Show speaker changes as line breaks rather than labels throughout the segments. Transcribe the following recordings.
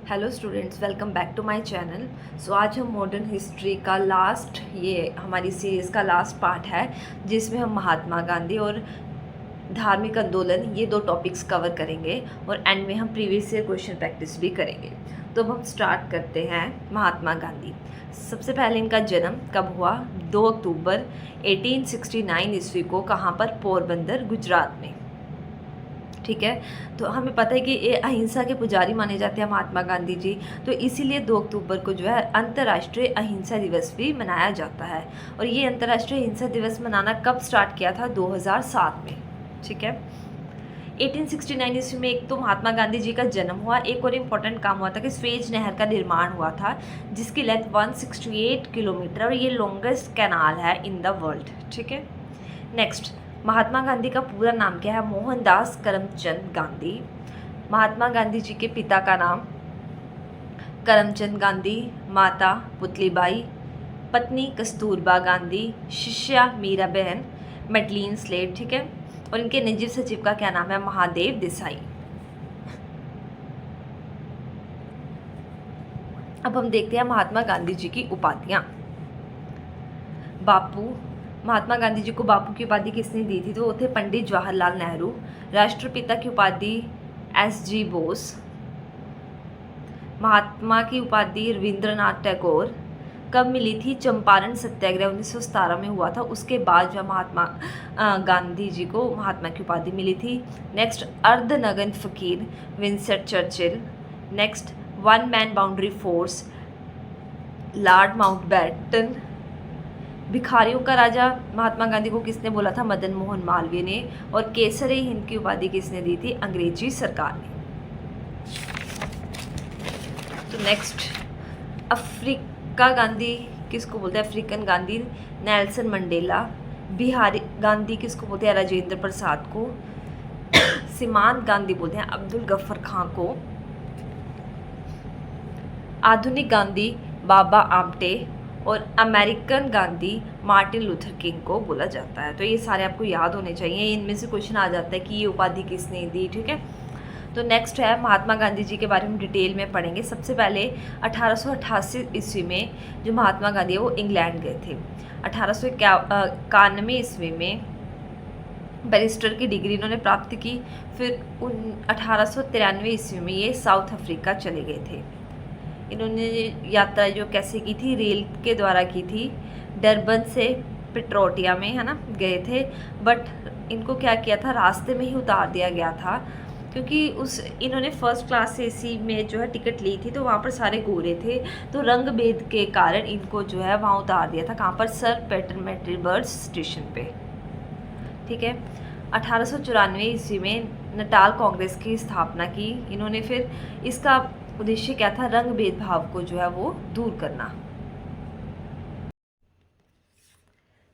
Hello students, welcome back to my channel. So आज हम modern history का last, ये हमारी सीरीज़ का लास्ट पार्ट है जिसमें हम महात्मा गांधी और धार्मिक आंदोलन ये दो टॉपिक्स कवर करेंगे और एंड में हम प्रीवियस ईयर क्वेश्चन प्रैक्टिस भी करेंगे। तो अब हम स्टार्ट करते हैं। महात्मा गांधी, सबसे पहले इनका जन्म कब हुआ? 2 अक्टूबर 1869 ईस्वी को। कहाँ पर? पोरबंदर, गुजरात में। ठीक है, तो हमें पता है कि ये अहिंसा के पुजारी माने जाते हैं महात्मा गांधी जी, तो इसीलिए 2 अक्टूबर को जो है अंतर्राष्ट्रीय अहिंसा दिवस भी मनाया जाता है। और ये अंतर्राष्ट्रीय अहिंसा दिवस मनाना कब स्टार्ट किया था? 2007 में। ठीक है, 1869 ईस्वी में एक तो महात्मा गांधी जी का जन्म हुआ, एक और इम्पोर्टेंट काम हुआ था कि स्वेज नहर का निर्माण हुआ था जिसकी लेंथ 168 किलोमीटर और ये लॉन्गेस्ट कैनाल है इन द वर्ल्ड। ठीक है, नेक्स्ट, महात्मा गांधी का पूरा नाम क्या है? मोहनदास करमचंद गांधी। महात्मा गांधी जी के पिता का नाम करमचंद गांधी, माता पुतलीबाई, पत्नी कस्तूरबा गांधी, शिष्या मीराबहन, मेडलिन स्लेट। ठीक है, और इनके निजी सचिव का क्या नाम है? महादेव देसाई। अब हम देखते हैं महात्मा गांधी जी की उपाधियां। बापू, महात्मा गांधी जी को बापू की उपाधि किसने दी थी? तो वो थे पंडित जवाहरलाल नेहरू। राष्ट्रपिता की उपाधि एस.जी. बोस। महात्मा की उपाधि रविंद्रनाथ टैगोर। कब मिली थी? चंपारण सत्याग्रह 1917 में हुआ था, उसके बाद जो महात्मा गांधी जी को महात्मा की उपाधि मिली थी। नेक्स्ट, अर्धनग्न फकीर Winston Churchill. Next, one man boundary force Lord Mountbatten. भिखारियों का राजा महात्मा गांधी को किसने बोला था? मदन मोहन मालवीय ने। और केसर हिंद की उपाधि किसने दी थी? अंग्रेजी सरकार ने। तो नेक्स्ट, अफ्रीका गांधी किसको बोलते हैं? African Gandhi Nelson Mandela. Bihari Gandhi किसको बोलते हैं? राजेंद्र प्रसाद को। सीमांत गांधी बोलते हैं अब्दुल गफ्फर खां को। आधुनिक गांधी बाबा आमटे और American Gandhi Martin Luther king को बोला जाता है। तो ये सारे आपको याद होने चाहिए, इनमें से क्वेश्चन आ जाता है कि ये उपाधि किसने दी। ठीक है, तो नेक्स्ट है महात्मा गांधी जी के बारे में डिटेल में पढ़ेंगे। सबसे पहले 1888 ईस्वी में जो महात्मा गांधी है वो इंग्लैंड गए थे। 1891 ईस्वी में बैरिस्टर की डिग्री इन्होंने प्राप्त की। फिर 1893 ईस्वी में ये साउथ अफ्रीका चले गए थे। इन्होंने यात्रा जो कैसे की थी? रेल के द्वारा की थी। डरबन से पिट्रोटिया में, है ना, गए थे। बट इनको क्या किया था? रास्ते में ही उतार दिया गया था, क्योंकि इन्होंने फर्स्ट क्लास एसी में जो है टिकट ली थी, तो वहाँ पर सारे गोरे थे, तो रंग भेद के कारण इनको जो है वहाँ उतार दिया था। कहाँ पर? सर पेटरमेट्रीबर्ग स्टेशन पे। ठीक है, 1894 ईस्वी में नटाल कांग्रेस की स्थापना की इन्होंने। फिर इसका उद्देश्य क्या था? रंग भेदभाव को जो है वो दूर करना।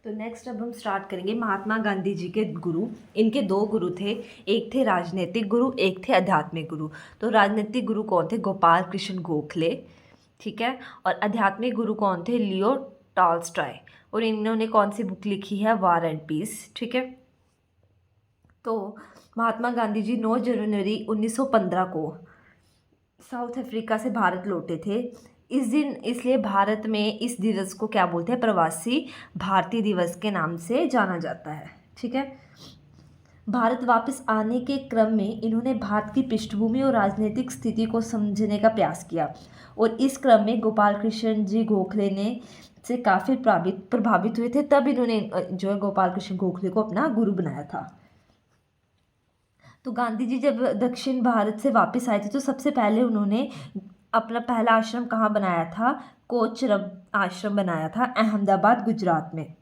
तो नेक्स्ट अब हम स्टार्ट करेंगे महात्मा गांधी जी के गुरु। इनके 2 गुरु थे, एक थे राजनीतिक गुरु, एक थे आध्यात्मिक गुरु। तो राजनीतिक गुरु कौन थे? गोपाल कृष्ण गोखले। ठीक है, और आध्यात्मिक गुरु कौन थे? Leo Tolstoy. और इन्होंने कौन सी बुक लिखी है? War and piece. ठीक है, तो महात्मा गांधी जी 9 जनवरी 1915 को साउथ अफ्रीका से भारत लौटे थे। इस दिन इसलिए भारत में इस दिवस को क्या बोलते हैं? प्रवासी भारतीय दिवस के नाम से जाना जाता है। ठीक है, भारत वापस आने के क्रम में इन्होंने भारत की पृष्ठभूमि और राजनीतिक स्थिति को समझने का प्रयास किया, और इस क्रम में गोपाल कृष्ण जी गोखले ने से काफ़ी प्रभावित हुए थे। तब इन्होंने जो है गोपाल कृष्ण गोखले को अपना गुरु बनाया था। तो गांधी जी जब दक्षिण भारत से वापस आए थे, तो सबसे पहले उन्होंने अपना पहला आश्रम कहाँ बनाया था? कोचरब आश्रम बनाया था, अहमदाबाद, गुजरात में।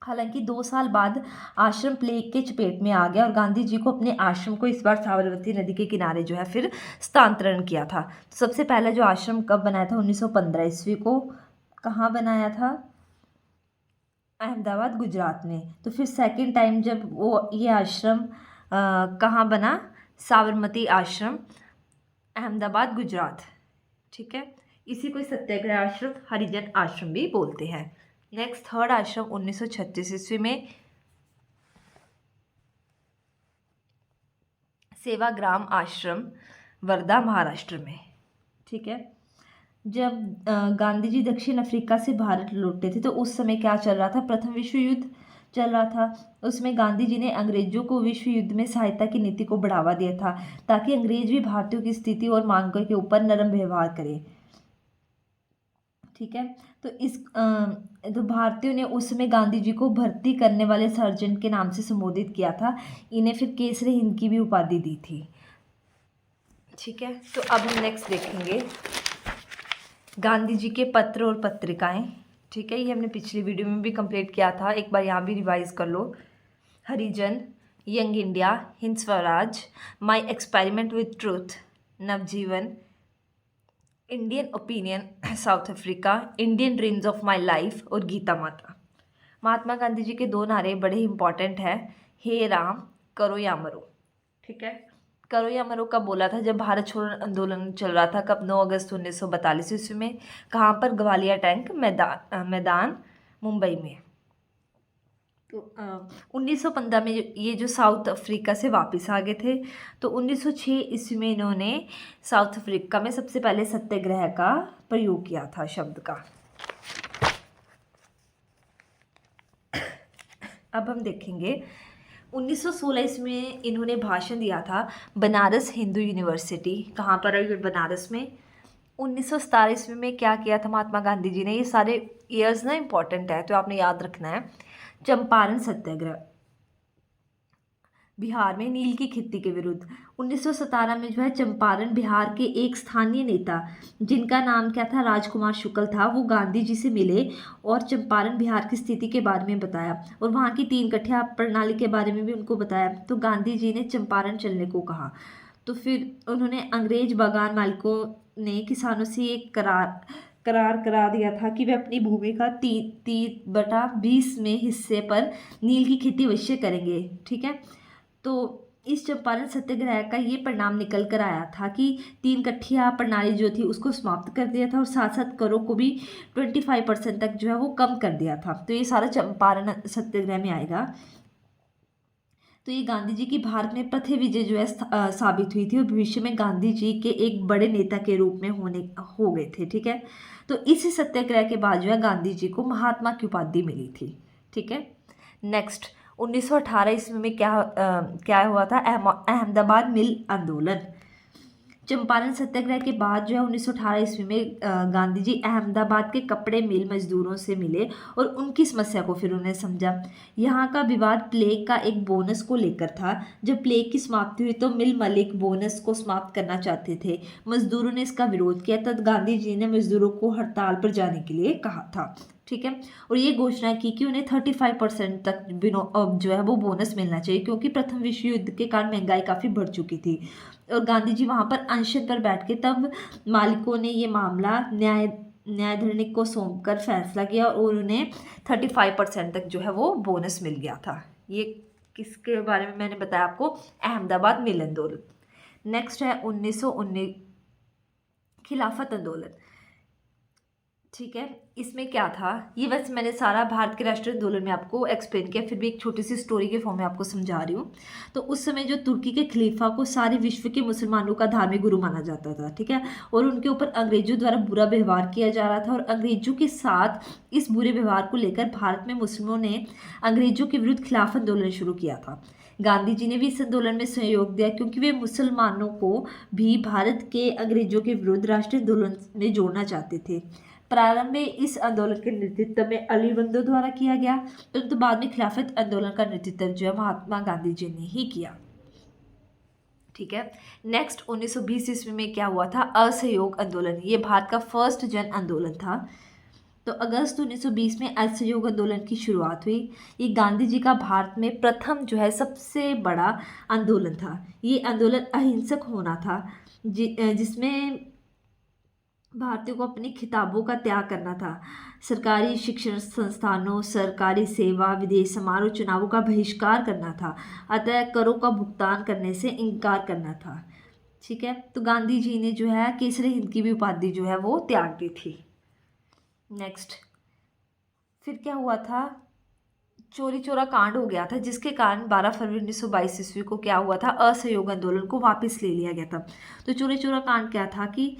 हालांकि 2 साल बाद आश्रम प्लेग के चपेट में आ गया और गांधी जी को अपने आश्रम को इस बार साबरमती नदी के किनारे जो है फिर स्थानांतरण किया था। तो सबसे पहला जो आश्रम कब बनाया था? 1915 ईस्वी को। कहाँ बनाया था? अहमदाबाद, गुजरात में। तो फिर सेकेंड टाइम जब वो ये आश्रम कहाँ बना? साबरमती आश्रम, अहमदाबाद, गुजरात। ठीक है, इसी को सत्याग्रह आश्रम, हरिजन आश्रम भी बोलते हैं। नेक्स्ट, थर्ड आश्रम 1936 ईस्वी में सेवाग्राम आश्रम, वर्धा, महाराष्ट्र में। ठीक है। जब गांधी जी दक्षिण अफ्रीका से भारत लौटे थे तो उस समय क्या चल रहा था, प्रथम विश्व युद्ध चल रहा था। उसमें गांधी जी ने अंग्रेजों को विश्व युद्ध में सहायता की नीति को बढ़ावा दिया था ताकि अंग्रेज भी भारतीयों की स्थिति और मांगों के ऊपर नरम व्यवहार करें। ठीक है। तो तो भारतीयों ने उस समय गांधी जी को भर्ती करने वाले सर्जन के नाम से संबोधित किया था। इन्हें फिर केसरी हिंद की भी उपाधि दी थी। ठीक है। तो अब हम नेक्स्ट देखेंगे गांधी जी के पत्र और पत्रिकाएं। ठीक है, ये हमने पिछली वीडियो में भी कंप्लीट किया था, एक बार यहाँ भी रिवाइज कर लो। Harijan, Young India, Hind Swaraj, My Experiment with Truth, Navjivan, Indian Opinion, South Africa, Indian Dreams of My Life और गीता माता। महात्मा गांधी जी के दो नारे बड़े ही इंपॉर्टेंट हैं, हे राम, करो या मरो। ठीक है। करो या मरो कब बोला था, जब भारत छोड़ो आंदोलन चल रहा था। कब, 9 अगस्त 1942 ईस्वी में। कहाँ पर, ग्वालियर टैंक मैदान मुंबई में। तो 1915 में ये जो साउथ अफ्रीका से वापस आ गए थे। तो 1906 ईस्वी में इन्होंने साउथ अफ्रीका में सबसे पहले सत्याग्रह का प्रयोग किया था, शब्द का। अब हम देखेंगे 1916 ईस्वी में इन्होंने भाषण दिया था बनारस हिंदू यूनिवर्सिटी। कहाँ पर है, बनारस में। 1917 ईस्वी में क्या किया था महात्मा गांधी जी ने, ये सारे ईयर्स ना इंपॉर्टेंट है तो आपने याद रखना है। चंपारण सत्याग्रह, बिहार में नील की खेती के विरुद्ध। 1917 में जो है चंपारण बिहार के एक स्थानीय नेता जिनका नाम क्या था, राजकुमार शुक्ल था, वो गांधी जी से मिले और चंपारण बिहार की स्थिति के बारे में बताया और वहाँ की 3 कठिया प्रणाली के बारे में भी उनको बताया। तो गांधी जी ने चंपारण चलने को कहा। तो फिर उन्होंने अंग्रेज बागान मालिकों ने किसानों से एक करार करा दिया था कि वे अपनी भूमि का 3/20 में हिस्से पर नील की खेती अवश्य करेंगे। ठीक है। तो इस चंपारण सत्याग्रह का ये परिणाम निकल कर आया था कि 3 कठिया प्रणाली जो थी उसको समाप्त कर दिया था और साथ साथ करों को भी 25% तक जो है वो कम कर दिया था। तो ये सारा चंपारण सत्याग्रह में आएगा। तो ये गांधी जी की भारत में प्रथम विजय जो है साबित हुई थी और भविष्य में गांधी जी के एक बड़े नेता के रूप में हो गए थे। ठीक है। तो इसी सत्याग्रह के बाद जो है गांधी जी को महात्मा की उपाधि मिली थी। ठीक है। नेक्स्ट 1918 ईस्वी में क्या हुआ था, अहमदाबाद मिल आंदोलन। चंपारण सत्याग्रह के बाद जो है 1918 ईस्वी में गांधी जी अहमदाबाद के कपड़े मिल मजदूरों से मिले और उनकी समस्या को फिर उन्हें समझा। यहाँ का विवाद प्लेग का एक बोनस को लेकर था। जब प्लेग की समाप्ति हुई तो मिल मालिक बोनस को समाप्त करना चाहते थे। मजदूरों ने इसका विरोध किया, तब गांधी जी ने मजदूरों को हड़ताल पर जाने के लिए कहा था। ठीक है। और ये घोषणा की कि उन्हें 35% तक जो है वो बोनस मिलना चाहिए, क्योंकि प्रथम विश्व युद्ध के कारण महंगाई काफ़ी बढ़ चुकी थी। और गांधी जी वहाँ पर अनशन पर बैठ के तब मालिकों ने ये मामला न्यायाधीश को सौंप कर फैसला किया और उन्हें 35% तक जो है वो बोनस मिल गया था। ये किसके बारे में मैंने बताया आपको, अहमदाबाद मिल आंदोलन। नेक्स्ट है 1919 खिलाफत आंदोलन। ठीक है। इसमें क्या था, ये वैसे मैंने सारा भारत के राष्ट्रीय आंदोलन में आपको एक्सप्लेन किया, फिर भी एक छोटी सी स्टोरी के फॉर्म में आपको समझा रही हूँ। तो उस समय जो तुर्की के खलीफा को सारे विश्व के मुसलमानों का धार्मिक गुरु माना जाता था। ठीक है। और उनके ऊपर अंग्रेजों द्वारा बुरा व्यवहार किया जा रहा था और अंग्रेजों के साथ इस बुरे व्यवहार को लेकर भारत में मुस्लिमों ने अंग्रेजों के विरुद्ध खिलाफ आंदोलन शुरू किया था। गांधी जी ने भी इस आंदोलन में सहयोग दिया क्योंकि वे मुसलमानों को भी भारत के अंग्रेजों के विरुद्ध राष्ट्रीय आंदोलन में जोड़ना चाहते थे। प्रारंभ में इस आंदोलन के नेतृत्व में अली बंदो द्वारा किया गया, परंतु बाद में खिलाफत आंदोलन का नेतृत्व जो है महात्मा गांधी जी ने ही किया। ठीक है। नेक्स्ट 1920 ईस्वी में क्या हुआ था, असहयोग आंदोलन। ये भारत का फर्स्ट जन आंदोलन था। तो अगस्त 1920 में असहयोग आंदोलन की शुरुआत हुई। ये गांधी जी का भारत में प्रथम जो है सबसे बड़ा आंदोलन था। ये आंदोलन अहिंसक होना था, जिसमें भारतीयों को अपनी किताबों का त्याग करना था, सरकारी शिक्षण संस्थानों, सरकारी सेवा, विदेश समारोह, चुनावों का बहिष्कार करना था, अतः करों का भुगतान करने से इनकार करना था। ठीक है। तो गांधी जी ने जो है केसरी हिंद की भी उपाधि जो है वो त्याग दी थी। नेक्स्ट फिर क्या हुआ था, चोरी चोरा कांड हो गया था, जिसके कारण 12 फरवरी 1922 ईस्वी को क्या हुआ था, असहयोग आंदोलन को वापस ले लिया गया था। तो चोरी चोरा कांड क्या था कि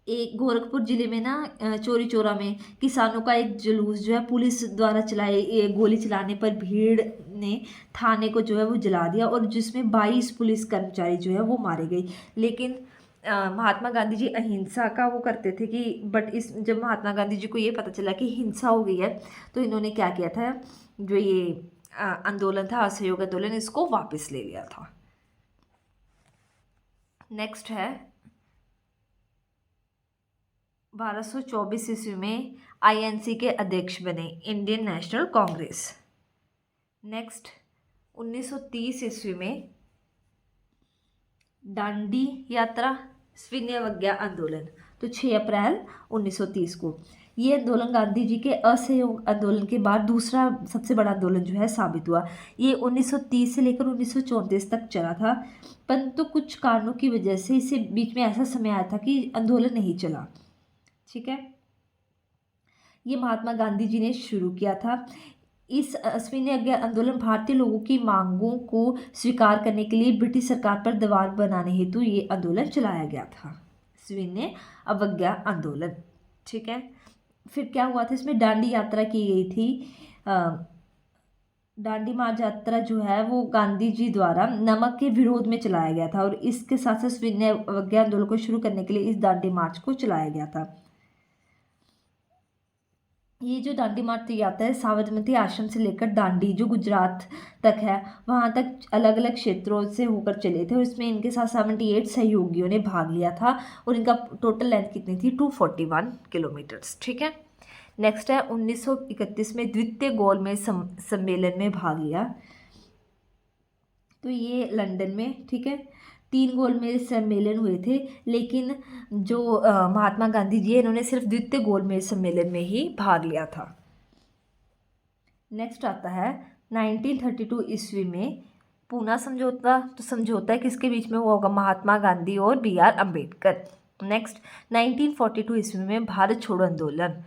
एक गोरखपुर जिले में ना चौरी चौरा में किसानों का एक जुलूस जो है पुलिस द्वारा चलाए गोली चलाने पर भीड़ ने थाने को जो है वो जला दिया, और जिसमें 22 पुलिस कर्मचारी जो है वो मारे गए। लेकिन महात्मा गांधी जी अहिंसा का वो करते थे कि बट इस जब महात्मा गांधी जी को ये पता चला कि हिंसा हो गई है, तो इन्होंने क्या किया था, जो ये आंदोलन था, असहयोग आंदोलन, इसको वापस ले लिया था। नेक्स्ट है 1224 ईस्वी में आईएनसी के अध्यक्ष बने, इंडियन नेशनल कांग्रेस। नेक्स्ट 1930 ईस्वी में दांडी यात्रा, सविनय आंदोलन, तो 6 अप्रैल 1930 को ये आंदोलन गांधी जी के असहयोग आंदोलन के बाद दूसरा सबसे बड़ा आंदोलन जो है साबित हुआ। ये 1930 से लेकर 1934 तक चला था, परंतु कुछ कारणों की वजह से इसे बीच में ऐसा समय आया था कि आंदोलन नहीं चला। ठीक है, ये महात्मा गांधी जी ने शुरू किया था। इस सविनय आंदोलन भारतीय लोगों की मांगों को स्वीकार करने के लिए ब्रिटिश सरकार पर दबाव बनाने हेतु ये आंदोलन चलाया गया था, सविनय अवज्ञा आंदोलन। ठीक है, फिर क्या हुआ था, इसमें दांडी यात्रा की गई थी। दांडी मार्च यात्रा जो है वो गांधी जी द्वारा नमक के विरोध में चलाया गया था, और इसके साथ साथ सविनय अवज्ञा आंदोलन को शुरू करने के लिए इस दांडी मार्च को चलाया गया था। ये जो दांडी मार्च यात्रा है साबरमती आश्रम से लेकर दांडी जो गुजरात तक है वहाँ तक अलग अलग क्षेत्रों से होकर चले थे, और इसमें इनके साथ 78 सहयोगियों ने भाग लिया था, और इनका टोटल लेंथ कितनी थी, 241 किलोमीटर्स। ठीक है, नेक्स्ट है 1931 में द्वितीय गोलमेज सम्मेलन में भाग लिया, तो ये लंदन में। ठीक है, 3 गोलमेज सम्मेलन हुए थे, लेकिन जो महात्मा गांधी जी इन्होंने सिर्फ द्वितीय गोलमेज सम्मेलन में ही भाग लिया था। नेक्स्ट आता है 1932 ईस्वी में पूना समझौता। तो समझौता किसके बीच में हुआ होगा, महात्मा गांधी और BR अम्बेडकर। नेक्स्ट 1942 ईस्वी में भारत छोड़ो आंदोलन।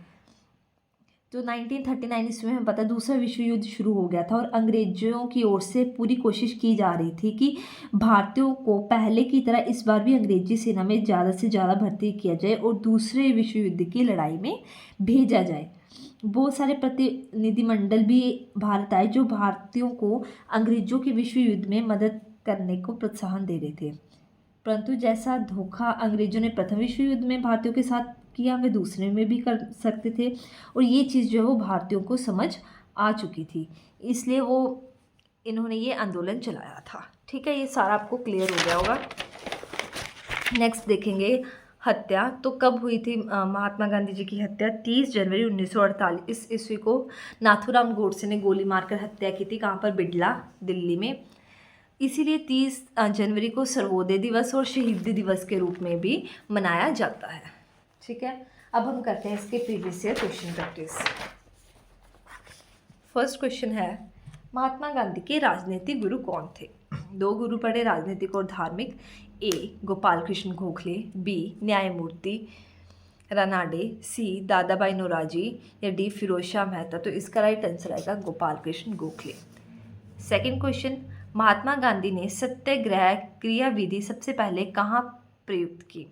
तो 1939 ईस्वी में पता दूसरा विश्व युद्ध शुरू हो गया था, और अंग्रेजों की ओर से पूरी कोशिश की जा रही थी कि भारतीयों को पहले की तरह इस बार भी अंग्रेजी सेना में ज़्यादा से ज़्यादा भर्ती किया जाए और दूसरे विश्व युद्ध की लड़ाई में भेजा जाए। बहुत सारे प्रतिनिधिमंडल भी भारत आए जो भारतीयों को अंग्रेजों के विश्व युद्ध में मदद करने को प्रोत्साहन दे रहे थे, परंतु जैसा धोखा अंग्रेजों ने प्रथम विश्व युद्ध में भारतीयों के साथ किया वे दूसरे में भी कर सकते थे, और ये चीज़ जो है वो भारतीयों को समझ आ चुकी थी, इसलिए वो इन्होंने ये आंदोलन चलाया था। ठीक है, ये सारा आपको क्लियर हो गया होगा। नेक्स्ट देखेंगे हत्या। तो कब हुई थी महात्मा गांधी जी की हत्या, 30 जनवरी 1948 ईस्वी को नाथूराम गोडसे ने गोली मारकर हत्या की थी। कहाँ पर, बिड़ला, दिल्ली में। इसीलिए 30 जनवरी को सर्वोदय दिवस और शहीद दिवस के रूप में भी मनाया जाता है। ठीक है, अब हम करते हैं इसके previous year question practice. First question है, महात्मा गांधी के राजनीतिक गुरु कौन थे? 2 गुरु पढ़े, राजनीतिक और धार्मिक। ए गोपाल कृष्ण गोखले, बी न्यायमूर्ति रानाडे, सी दादा भाई नौरोजी, या डी फिरोज शाह मेहता। तो इसका राइट आंसर आएगा गोपाल कृष्ण गोखले। सेकेंड क्वेश्चन, महात्मा गांधी ने सत्याग्रह क्रियाविधि सबसे पहले कहाँ प्रयुक्त की?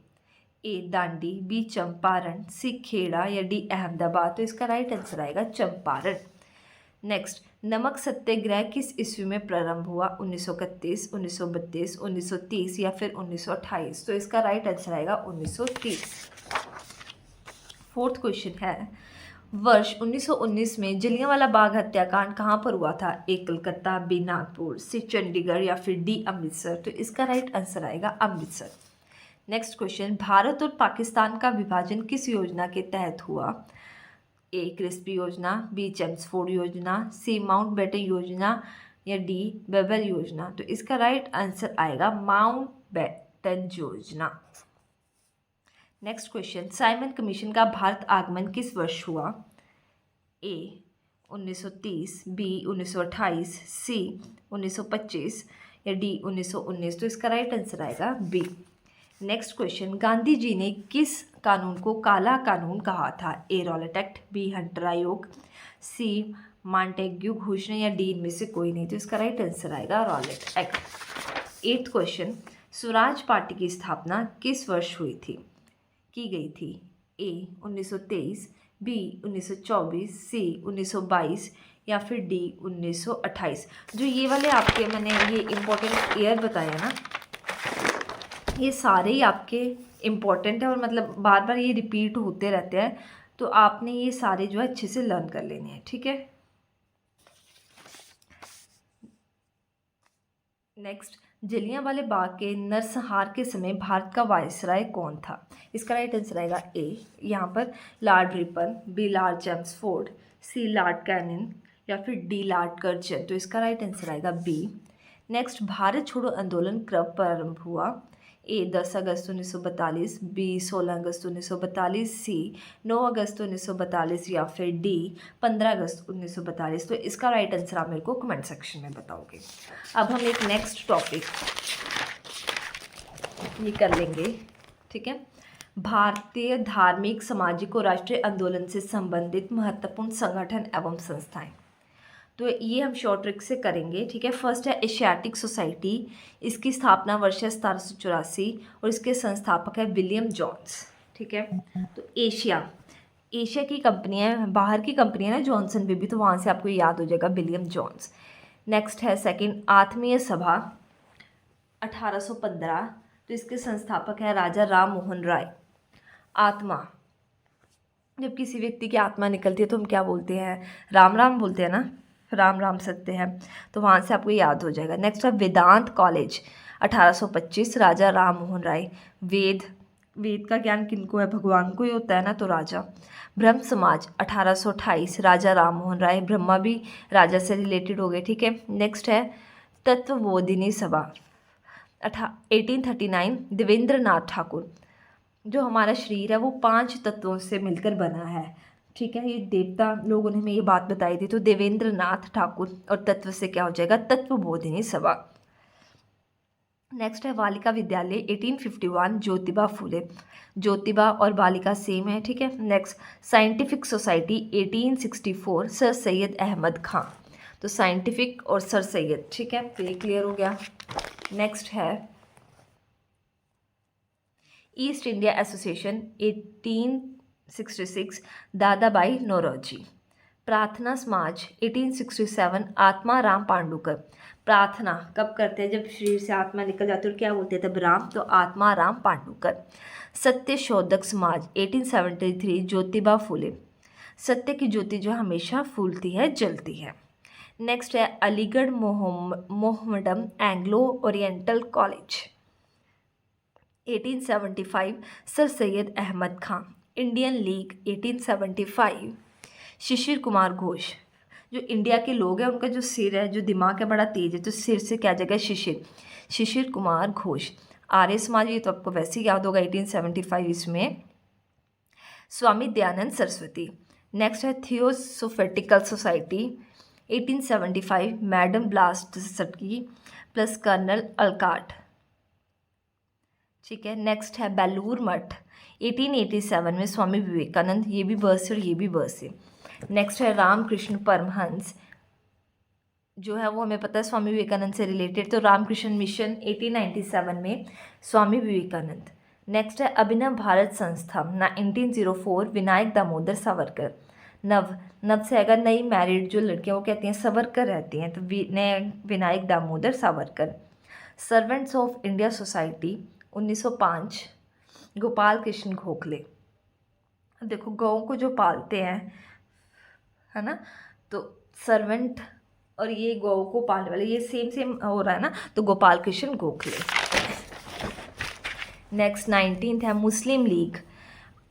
ए दांडी, बी चंपारण, सी खेड़ा, या डी अहमदाबाद। तो इसका राइट आंसर आएगा चंपारण। नेक्स्ट, नमक सत्याग्रह किस ईस्वी में प्रारंभ हुआ? 1931, 1932, 1930 या फिर 1928। तो इसका राइट आंसर आएगा 1930। फोर्थ क्वेश्चन है, वर्ष 1919 में जलियांवाला बाग हत्याकांड कहाँ पर हुआ था? ए कलकत्ता, बी नागपुर, सी चंडीगढ़, या फिर डी अमृतसर। तो इसका राइट आंसर आएगा अमृतसर। नेक्स्ट क्वेश्चन, भारत और पाकिस्तान का विभाजन किस योजना के तहत हुआ? ए क्रिस्पी योजना, बी चेम्सफोर्ड योजना, सी माउंट बेटन योजना, या डी बेबल योजना। तो इसका राइट आंसर आएगा माउंट बेटन योजना। नेक्स्ट क्वेश्चन, साइमन कमीशन का भारत आगमन किस वर्ष हुआ? ए 1930, बी 1928, सी 1925, या डी 1919। तो इसका राइट आंसर आएगा B. Next question, Gandhi ji ने किस कानून को काला कानून कहा था? ए रॉलेट एक्ट, बी हंटर आयोग, सी मॉन्टेग्यू घोषणा, या डी इनमें से कोई नहीं। तो इसका राइट आंसर आएगा Rowlatt act. Eighth question, Swaraj party की स्थापना किस वर्ष हुई थी? की गई थी? ए 1923, बी 1924, सी 1922 या फिर डी 1928। जो ये वाले आपके मैंने ये इम्पोर्टेंट ईयर बताया ना, ये सारे ही आपके इम्पोर्टेंट है और मतलब बार बार ये रिपीट होते रहते हैं, तो आपने ये सारे जो है अच्छे से लर्न कर लेने हैं, ठीक है। नेक्स्ट, जलियांवाले बाग के नरसंहार के समय भारत का वायसराय कौन था? इसका राइट आंसर आएगा ए, यहाँ पर Lord Ripon, B Lord Chelmsford, C Lord Canning या फिर डी लॉर्ड कर्जन। तो इसका राइट आंसर आएगा बी। नेक्स्ट, भारत छोड़ो आंदोलन कब प्रारंभ हुआ? ए 10 अगस्त 1942, बी 16 अगस्त 1942, सी 9 अगस्त 1942 या फिर डी 15 अगस्त 1942। तो इसका राइट आंसर आप मेरे को कमेंट सेक्शन में बताओगे। अब हम एक नेक्स्ट टॉपिक ये कर लेंगे, ठीक है। भारतीय धार्मिक, सामाजिक और राष्ट्रीय आंदोलन से संबंधित महत्वपूर्ण संगठन एवं संस्थाएं। तो ये हम शॉर्ट ट्रिक से करेंगे, ठीक है। फर्स्ट है एशियाटिक सोसाइटी, इसकी स्थापना वर्ष है 1784 और इसके संस्थापक है विलियम जॉन्स, ठीक है। तो एशिया की कंपनियां, बाहर की कंपनियां ना जॉनसन बेबी, तो वहाँ से आपको याद हो जाएगा विलियम जॉन्स। नेक्स्ट है सेकंड आत्मीय सभा 1815, तो इसके संस्थापक है राजा राम मोहन राय। आत्मा, जब किसी व्यक्ति की आत्मा निकलती है तो हम क्या बोलते हैं? राम राम बोलते हैं ना, राम राम सकते हैं, तो वहाँ से आपको याद हो जाएगा। नेक्स्ट है वेदांत कॉलेज 1825, राजा राम मोहन राय। वेद का ज्ञान किनको है? भगवान को ही होता है ना, तो राजा। ब्रह्म समाज 1828, राजा राम मोहन राय। ब्रह्मा भी राजा से रिलेटेड हो गए, ठीक है। नेक्स्ट है तत्वबोधिनी सभा 1839, देवेंद्र नाथ ठाकुर। जो हमारा शरीर है वो 5 तत्वों से मिलकर बना है, ठीक है। ये देवता लोगों ने हमें ये बात बताई थी, तो देवेंद्र नाथ ठाकुर और तत्व से क्या हो जाएगा? तत्वबोधिनी सभा। नेक्स्ट है बालिका विद्यालय 1851, ज्योतिबा फूले। ज्योतिबा और बालिका सेम है, ठीक है। Next scientific society 1864, sir Syed Ahmad Khan. तो साइंटिफिक और सर सैयद, ठीक है, तो ये क्लियर हो गया। नेक्स्ट है ईस्ट इंडिया एसोसिएशन 1866, दादा भाई नौरोजी। प्रार्थना समाज 1867, आत्मा राम पांडुकर। प्रार्थना कब करते हैं? जब शरीर से आत्मा निकल जाती है, और क्या बोलते हैं तब? राम, तो आत्मा राम पांडुकर। सत्य शोधक समाज 1873, ज्योतिबा फूले। सत्य की ज्योति जो हमेशा फूलती है, जलती है। नेक्स्ट है Aligarh Mohammedan Anglo Oriental College 1875, sir Syed Ahmad Khan. Indian League 1875, Shishir Kumar Ghosh. जो इंडिया के लोग हैं उनका जो सिर है, जो दिमाग है, बड़ा तेज है, तो सिर से क्या जगह? शिशिर कुमार घोष। आर्य समाज, ये तो आपको वैसे ही याद होगा 1875, इसमें स्वामी दयानंद सरस्वती। नेक्स्ट है theosophical society 1875, madam Blavatsky plus colonel Olcott, ठीक है। नेक्स्ट है बेलूर मठ 1887 में स्वामी विवेकानंद, ये भी बर्थ से और ये भी बर्थ से। नेक्स्ट है रामकृष्ण परमहंस, जो है वो हमें पता है स्वामी विवेकानंद से रिलेटेड, तो रामकृष्ण मिशन 1897 में स्वामी विवेकानंद। नेक्स्ट है अभिनव भारत संस्था 1904, विनायक दामोदर सावरकर। नव से आएगा नई मैरिड जो लड़कियां, वो कहती हैं सवरकर रहती हैं, तो Vinayak Damodar Savarkar. Servants of India society 1905, Gopal Krishna Gokhale. अब देखो गौं को जो पालते हैं, है ना, तो सर्वेंट और ये गौ को पालने वाले, ये सेम हो रहा है ना, तो गोपाल कृष्ण गोखले। नेक्स्ट 19th है मुस्लिम लीग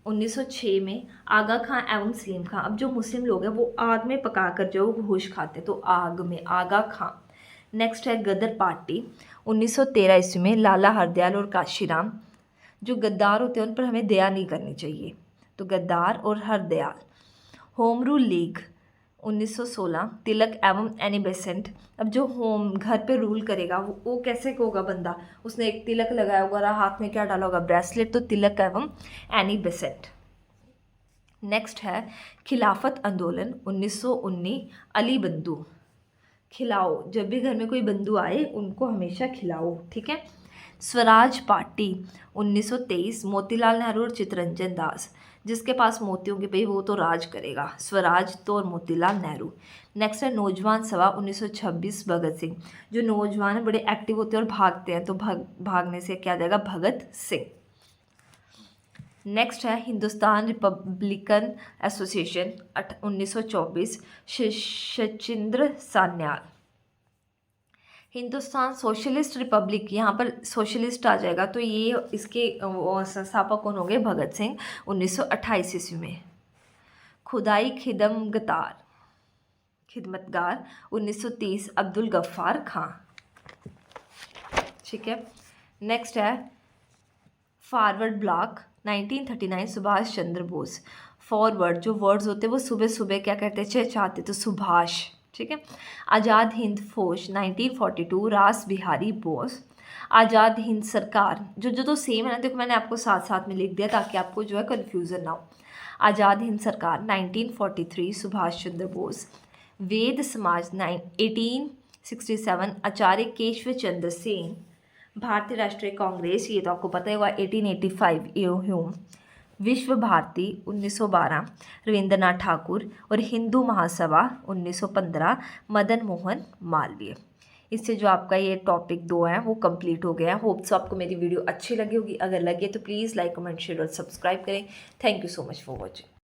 1906 में, आगा खां एवं सलीम खां। अब जो मुस्लिम लोग हैं वो आग में पकाकर जो घोष खाते हैं, तो आग में आगा खां। नेक्स्ट है गदर पार्टी 1913 ईस्वी में, लाला हरदयाल और काशीराम। जो गद्दार होते हैं उन पर हमें दया नहीं करनी चाहिए, तो गद्दार और हरदयाल। होम रूल लीग 1916, तिलक एवं एनी बेसेंट। अब जो होम घर पे रूल करेगा वो कैसे होगा बंदा? उसने एक तिलक लगाया होगा, हाथ में क्या डाला होगा? ब्रेसलेट, तो तिलक एवं एनी बेसेंट। नेक्स्ट है खिलाफत आंदोलन 1919, अली बंधु। खिलाओ, जब भी घर में कोई बंधु आए उनको हमेशा खिलाओ, ठीक है। स्वराज पार्टी 1923 मोतीलाल नेहरू और चित्तरंजन दास। जिसके पास मोती होंगे भाई वो तो राज करेगा, स्वराज तो और मोतीलाल नेहरू। नेक्स्ट है नौजवान सभा 1926 भगत सिंह। जो नौजवान है बड़े एक्टिव होते हैं और भागते हैं, तो भागने से क्या जाएगा, भगत सिंह। नेक्स्ट है Hindustan Republican Association 1924 Sachindra Sanyal. Hindustan Socialist Republic, यहाँ पर सोशलिस्ट आ जाएगा, तो ये इसके संस्थापक कौन होंगे, भगत सिंह 1928 ईस्वी में। खुदाई खिदमतगार 1930 अब्दुल गफ्फार खां। ठीक है। नेक्स्ट है forward block 1939 Subhash Chandra Bose. Forward जो वर्ड्स होते हैं वो सुबह सुबह क्या कहते हैं, चाहते तो सुभाष। ठीक है। आज़ाद हिंद फौज 1942 रास बिहारी बोस। आज़ाद हिंद सरकार, जो जो तो सेम है ना, देखो मैंने आपको साथ साथ में लिख दिया ताकि आपको जो है कन्फ्यूज़न ना हो। आज़ाद हिंद सरकार 1943 सुभाष चंद्र बोस। वेद समाज 1867 आचार्य केशव चंद्र सेन। भारतीय राष्ट्रीय कांग्रेस, ये तो आपको पता है, हुआ 1885 ह्यूम। विश्व भारती 1912 रविंद्रनाथ ठाकुर। और हिंदू महासभा 1915 मदन मोहन मालवीय। इससे जो आपका ये टॉपिक 2 है वो कंप्लीट हो गया है। होप सो आपको मेरी वीडियो अच्छी लगी होगी। अगर लगे तो प्लीज़ लाइक कमेंट शेयर और सब्सक्राइब करें। Thank you so much for watching.